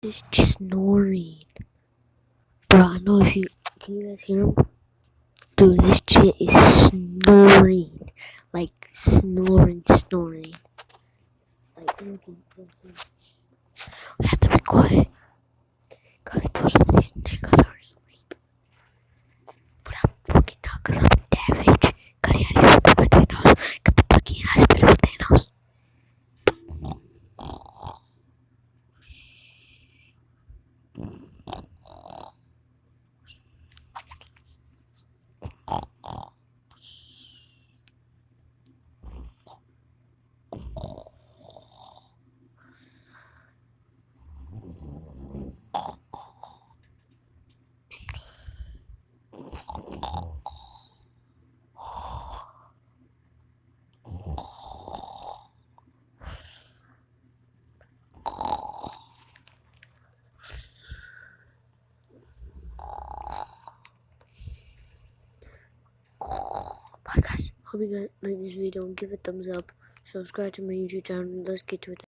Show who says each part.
Speaker 1: is just snoring. Bro, I know if you can you guys hear him? Dude, this shit is snoring. Like snoring. Like looking. We have to be quiet. Cause most of these niggas are asleep. But I'm fucking not cause I'm savage. Cause I had to with my Thanos. Cause the fucking I spit it with Thanos. Bye guys. Hope you guys like this video and give it a thumbs up. Subscribe to my YouTube channel. Let's get to it.